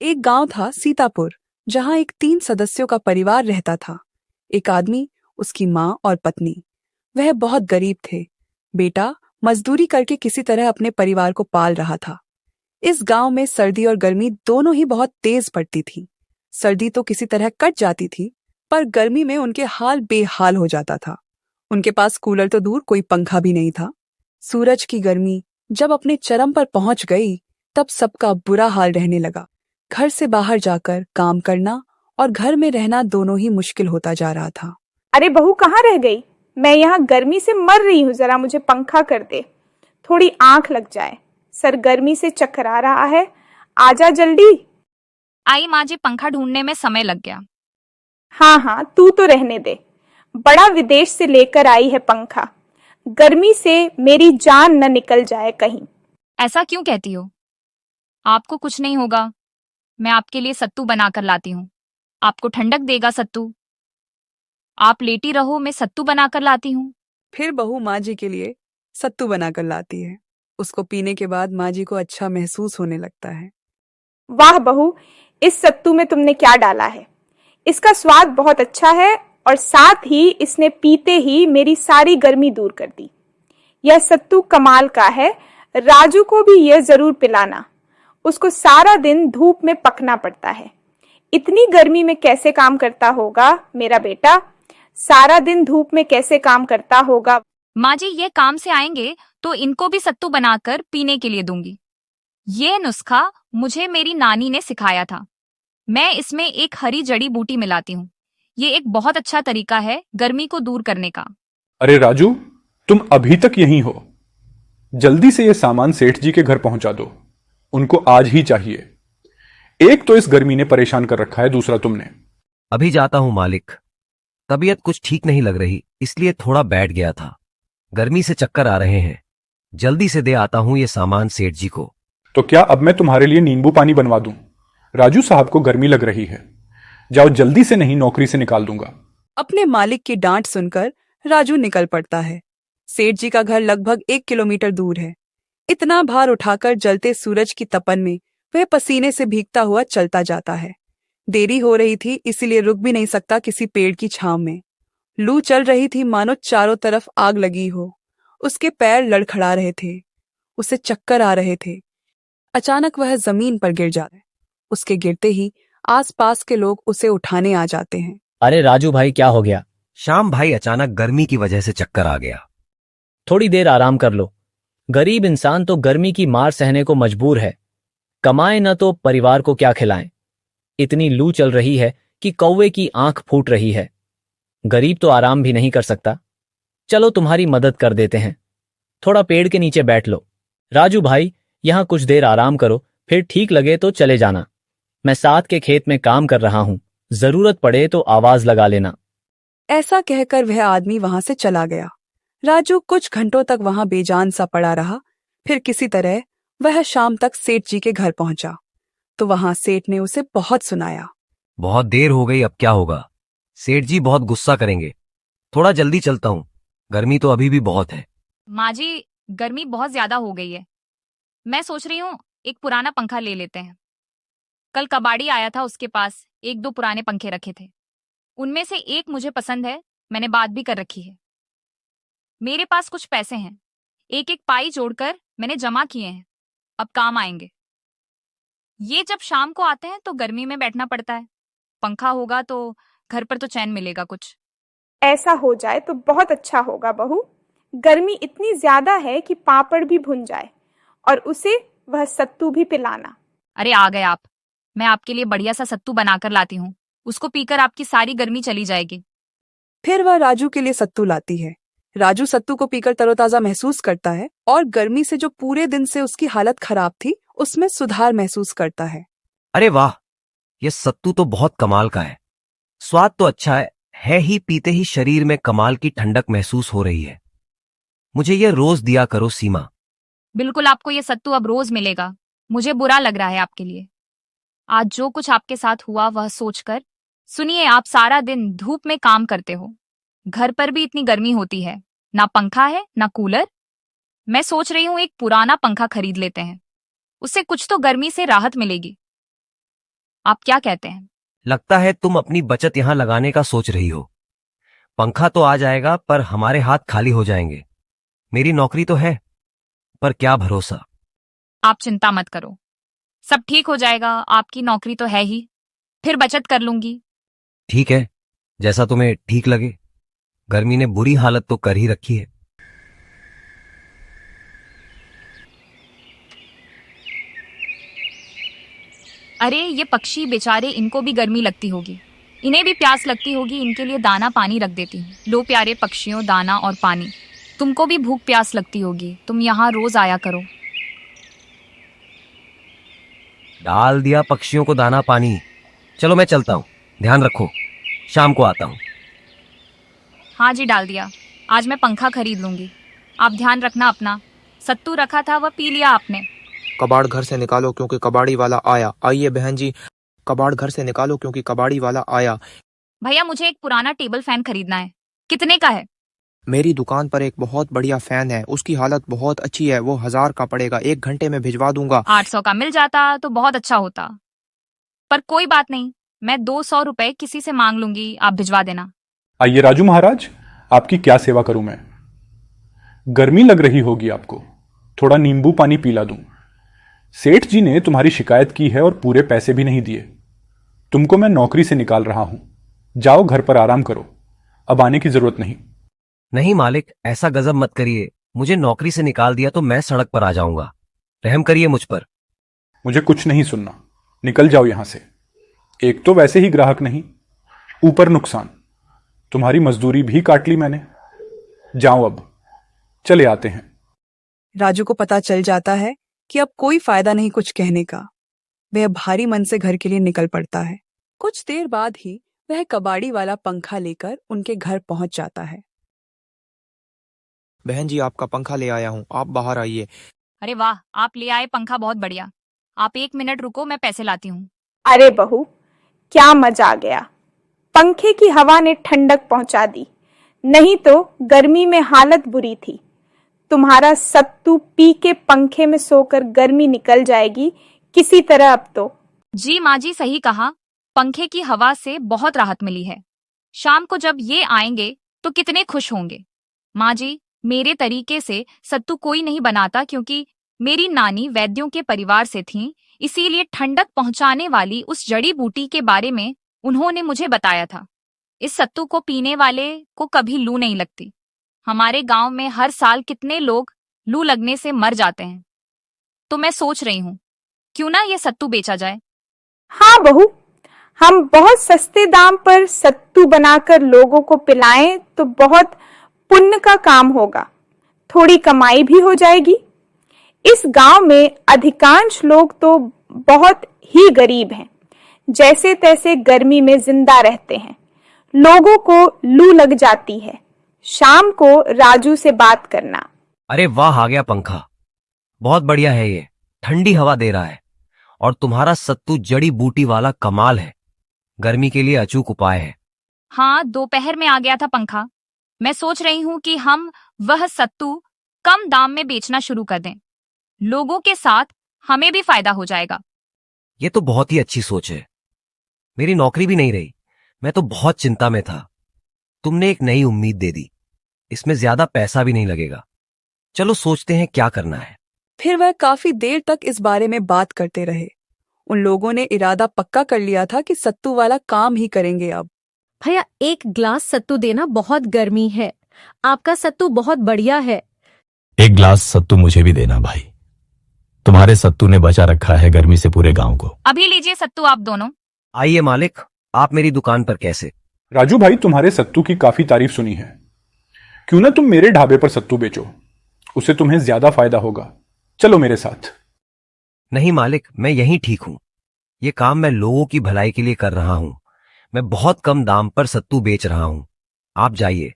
एक गांव था सीतापुर, जहां एक 3 सदस्यों का परिवार रहता था। एक आदमी, उसकी माँ और पत्नी। वह बहुत गरीब थे। बेटा मजदूरी करके किसी तरह अपने परिवार को पाल रहा था। इस गांव में सर्दी और गर्मी दोनों ही बहुत तेज पड़ती थी। सर्दी तो किसी तरह कट जाती थी, पर गर्मी में उनके हाल बेहाल हो जाता था। उनके पास कूलर तो दूर, कोई पंखा भी नहीं था। सूरज की गर्मी जब अपने चरम पर पहुंच गई, तब सबका बुरा हाल रहने लगा। घर से बाहर जाकर काम करना और घर में रहना दोनों ही मुश्किल होता जा रहा था। अरे बहू कहाँ रह गई? मैं यहाँ गर्मी से मर रही हूँ, जरा मुझे पंखा कर दे, थोड़ी आंख लग जाए। सर गर्मी से चकरा रहा है, आजा जल्दी। आई माँ जी, पंखा ढूंढने में समय लग गया। हाँ हाँ, तू तो रहने दे। बड़ा विदेश से लेकर आई है पंखा, गर्मी से मेरी जान न निकल जाए कहीं। ऐसा क्यों कहती हो? आपको कुछ नहीं होगा। मैं आपके लिए सत्तू बनाकर लाती हूँ। आपको ठंडक देगा सत्तू। आप लेटी रहो, मैं सत्तू बनाकर लाती हूँ। फिर बहू माँ जी के लिए सत्तू बनाकर लाती है। उसको पीने के बाद माँ जी को अच्छा महसूस होने लगता है। वाह बहू, इस सत्तू में तुमने क्या डाला है? इसका स्वाद बहुत अच्छा है और साथ ही इसने पीते ही मेरी सारी गर्मी दूर कर दी। यह सत्तू कमाल का है, राजू को भी यह जरूर पिलाना। उसको सारा दिन धूप में पकना पड़ता है। इतनी गर्मी में कैसे काम करता होगा मेरा बेटा? सारा दिन धूप में कैसे काम करता होगा? माँ जी, ये काम से आएंगे तो इनको भी सत्तू बनाकर पीने के लिए दूंगी। ये नुस्खा मुझे मेरी नानी ने सिखाया था। मैं इसमें एक हरी जड़ी बूटी मिलाती हूँ। ये एक बहुत अच्छा तरीका है गर्मी को दूर करने का। अरे राजू, तुम अभी तक यहीं हो? जल्दी से ये सामान सेठ जी के घर पहुंचा दो। उनको आज ही चाहिए। एक तो इस गर्मी ने परेशान कर रखा है, दूसरा तुमने। अभी जाता हूं मालिक। तबीयत कुछ ठीक नहीं लग रही, इसलिए थोड़ा बैठ गया था। गर्मी से चक्कर आ रहे हैं। जल्दी से दे आता हूं ये सामान सेठ जी को। तो क्या अब मैं तुम्हारे लिए नींबू पानी बनवा दूं? राजू साहब को गर्मी लग रही है। जाओ जल्दी से, नहीं नौकरी से निकाल दूंगा। अपने मालिक की डांट सुनकर राजू निकल पड़ता है। सेठ जी का घर लगभग 1 किलोमीटर दूर है। इतना भार उठाकर जलते सूरज की तपन में वह पसीने से भीगता हुआ चलता जाता है। देरी हो रही थी, इसीलिए रुक भी नहीं सकता किसी पेड़ की छांव में। लू चल रही थी, मानो चारों तरफ आग लगी हो। उसके पैर लड़खड़ा रहे थे, उसे चक्कर आ रहे थे। अचानक वह जमीन पर गिर जाता है। उसके गिरते ही आसपास के लोग उसे उठाने आ जाते हैं। अरे राजू भाई, क्या हो गया? श्याम भाई, अचानक गर्मी की वजह से चक्कर आ गया। थोड़ी देर आराम कर लो। गरीब इंसान तो गर्मी की मार सहने को मजबूर है। कमाए न तो परिवार को क्या खिलाएं। इतनी लू चल रही है कि कौवे की आंख फूट रही है। गरीब तो आराम भी नहीं कर सकता। चलो तुम्हारी मदद कर देते हैं। थोड़ा पेड़ के नीचे बैठ लो। राजू भाई, यहां कुछ देर आराम करो, फिर ठीक लगे तो चले जाना। मैं साथ के खेत में काम कर रहा हूं, जरूरत पड़े तो आवाज लगा लेना। ऐसा कहकर वह आदमी वहां से चला गया। राजू कुछ घंटों तक वहां बेजान सा पड़ा रहा। फिर किसी तरह वह शाम तक सेठ जी के घर पहुंचा, तो वहां सेठ ने उसे बहुत सुनाया। बहुत देर हो गई, अब क्या होगा? सेठ जी बहुत गुस्सा करेंगे। थोड़ा जल्दी चलता हूं, गर्मी तो अभी भी बहुत है। माँ जी, गर्मी बहुत ज्यादा हो गई है। मैं सोच रही हूँ एक पुराना पंखा ले लेते हैं। कल कबाड़ी आया था, उसके पास एक दो पुराने पंखे रखे थे। उनमें से एक मुझे पसंद है, मैंने बात भी कर रखी है। मेरे पास कुछ पैसे हैं, एक एक पाई जोड़कर मैंने जमा किए हैं, अब काम आएंगे। ये जब शाम को आते हैं तो गर्मी में बैठना पड़ता है। पंखा होगा तो घर पर तो चैन मिलेगा कुछ। ऐसा हो जाए तो बहुत अच्छा होगा बहू। गर्मी इतनी ज्यादा है कि पापड़ भी भुन जाए, और उसे वह सत्तू भी पिलाना। अरे आ गए आप। मैं आपके लिए बढ़िया सा सत्तू बनाकर लाती हूँ। उसको पीकर आपकी सारी गर्मी चली जाएगी। फिर वह राजू के लिए सत्तू लाती है। राजू सत्तू को पीकर तरोताजा महसूस करता है और गर्मी से जो पूरे दिन से उसकी हालत खराब थी, उसमें सुधार महसूस करता है। अरे वाह, यह सत्तू तो बहुत कमाल का है। स्वाद तो अच्छा है ही, पीते ही शरीर में कमाल की ठंडक महसूस हो रही है। मुझे यह रोज दिया करो सीमा। बिल्कुल, आपको ये सत्तू अब रोज मिलेगा। मुझे बुरा लग रहा है आपके लिए। आज जो कुछ आपके साथ हुआ वह सोचकर। सुनिए, आप सारा दिन धूप में काम करते हो, घर पर भी इतनी गर्मी होती है, ना पंखा है ना कूलर। मैं सोच रही हूँ एक पुराना पंखा खरीद लेते हैं, उससे कुछ तो गर्मी से राहत मिलेगी। आप क्या कहते हैं? लगता है तुम अपनी बचत यहां लगाने का सोच रही हो। पंखा तो आ जाएगा पर हमारे हाथ खाली हो जाएंगे। मेरी नौकरी तो है, पर क्या भरोसा। आप चिंता मत करो, सब ठीक हो जाएगा। आपकी नौकरी तो है ही, फिर बचत कर लूंगी। ठीक है, जैसा तुम्हें ठीक लगे। गर्मी ने बुरी हालत तो कर ही रखी है। अरे ये पक्षी बेचारे, इनको भी गर्मी लगती होगी, इन्हें भी प्यास लगती होगी। इनके लिए दाना पानी रख देती हूँ। लो प्यारे पक्षियों, दाना और पानी। तुमको भी भूख प्यास लगती होगी, तुम यहाँ रोज आया करो। डाल दिया पक्षियों को दाना पानी। चलो मैं चलता हूँ, ध्यान रखो, शाम को आता हूँ। हाँ जी, डाल दिया। आज मैं पंखा खरीद लूंगी। आप ध्यान रखना अपना। सत्तू रखा था वह पी लिया आपने। कबाड़ घर से निकालो क्योंकि कबाड़ी वाला आया। आइए बहन जी, कबाड़ घर से निकालो क्योंकि कबाड़ी वाला आया। भैया मुझे एक पुराना टेबल फैन खरीदना है, कितने का है? मेरी दुकान पर एक बहुत बढ़िया फैन है, उसकी हालत बहुत अच्छी है, वो 1000 का पड़ेगा, 1 घंटे में भिजवा दूंगा। 800 का मिल जाता तो बहुत अच्छा होता, पर कोई बात नहीं, मैं 200 रुपए किसी से मांग लूंगी, आप भिजवा देना। आइए राजू महाराज, आपकी क्या सेवा करूं मैं? गर्मी लग रही होगी आपको, थोड़ा नींबू पानी पिला दूं। सेठ जी ने तुम्हारी शिकायत की है और पूरे पैसे भी नहीं दिए। तुमको मैं नौकरी से निकाल रहा हूं, जाओ घर पर आराम करो, अब आने की जरूरत नहीं। नहीं मालिक, ऐसा गजब मत करिए। मुझे नौकरी से निकाल दिया तो मैं सड़क पर आ जाऊंगा। रहम करिए मुझ पर। मुझे कुछ नहीं सुनना, निकल जाओ यहां से। एक तो वैसे ही ग्राहक नहीं, ऊपर नुकसान। तुम्हारी मजदूरी भी काट ली मैंने। जाओ अब, चले आते हैं। राजू को पता चल जाता है कि अब कोई फायदा नहीं कुछ कहने का। वह भारी मन से घर के लिए निकल पड़ता है। कुछ देर बाद ही वह कबाड़ी वाला पंखा लेकर उनके घर पहुंच जाता है। बहन जी, आपका पंखा ले आया हूँ, आप बाहर आइए। अरे वाह, आप ले आए पंखा, बहुत बढ़िया। आप 1 मिनट रुको, मैं पैसे लाती हूँ। अरे बहू, क्या मजा आ गया। पंखे की हवा ने ठंडक पहुंचा दी, नहीं तो गर्मी में हालत बुरी थी। तुम्हारा सत्तू पी के पंखे में सोकर गर्मी निकल जाएगी किसी तरह अब तो। जी माँ जी, सही कहा, पंखे की हवा से बहुत राहत मिली है। शाम को जब ये आएंगे तो कितने खुश होंगे। माँ जी, मेरे तरीके से सत्तू कोई नहीं बनाता, क्योंकि मेरी नानी वैद्यों के परिवार से थीं, इसीलिए ठंडक पहुंचाने वाली उस जड़ी बूटी के बारे में उन्होंने मुझे बताया था। इस सत्तू को पीने वाले को कभी लू नहीं लगती। हमारे गांव में हर साल कितने लोग लू लगने से मर जाते हैं। तो मैं सोच रही हूँ, क्यों ना ये सत्तू बेचा जाए। हाँ बहू, हम बहुत सस्ते दाम पर सत्तू बनाकर लोगों को पिलाएं तो बहुत पुण्य का काम होगा, थोड़ी कमाई भी हो जाएगी। इस गांव में अधिकांश लोग तो बहुत ही गरीब हैं, जैसे तैसे गर्मी में जिंदा रहते हैं। लोगों को लू लग जाती है। शाम को राजू से बात करना। अरे वाह, आ गया पंखा। बहुत बढ़िया है ये, ठंडी हवा दे रहा है। और तुम्हारा सत्तू जड़ी बूटी वाला कमाल है, गर्मी के लिए अचूक उपाय है। हाँ, दोपहर में आ गया था पंखा। मैं सोच रही हूँ कि हम वह सत्तू कम दाम में बेचना शुरू कर दें, लोगों के साथ हमें भी फायदा हो जाएगा। ये तो बहुत ही अच्छी सोच है। मेरी नौकरी भी नहीं रही, मैं तो बहुत चिंता में था। तुमने एक नई उम्मीद दे दी। इसमें ज्यादा पैसा भी नहीं लगेगा। चलो सोचते हैं क्या करना है। फिर वह काफी देर तक इस बारे में बात करते रहे। उन लोगों ने इरादा पक्का कर लिया था कि सत्तू वाला काम ही करेंगे अब। भैया, 1 ग्लास सत्तू देना, बहुत गर्मी है। आपका सत्तू बहुत बढ़िया है। 1 ग्लास सत्तू मुझे भी देना भाई। तुम्हारे सत्तू ने बचा रखा है गर्मी से पूरे गांव को। अभी लीजिए सत्तू आप दोनों। आइए मालिक, आप मेरी दुकान पर कैसे? राजू भाई, तुम्हारे सत्तू की काफी तारीफ सुनी है, क्यों ना तुम मेरे ढाबे पर सत्तू बेचो, उससे तुम्हें ज्यादा फायदा होगा। चलो मेरे साथ। नहीं मालिक, मैं यहीं ठीक हूं। ये काम मैं लोगों की भलाई के लिए कर रहा हूं। मैं बहुत कम दाम पर सत्तू बेच रहा हूं। आप जाइए,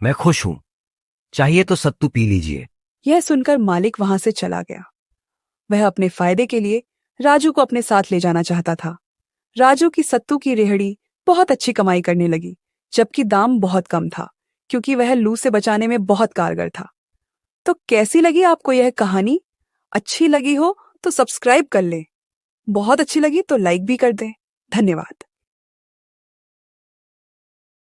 मैं खुश हूं। चाहिए तो सत्तू पी लीजिए। यह सुनकर मालिक वहां से चला गया। वह अपने फायदे के लिए राजू को अपने साथ ले जाना चाहता था। राजू की सत्तू की रेहड़ी बहुत अच्छी कमाई करने लगी, जबकि दाम बहुत कम था, क्योंकि वह लू से बचाने में बहुत कारगर था। तो कैसी लगी आपको यह कहानी? अच्छी लगी हो तो सब्सक्राइब कर लें, बहुत अच्छी लगी तो लाइक भी कर दें। धन्यवाद।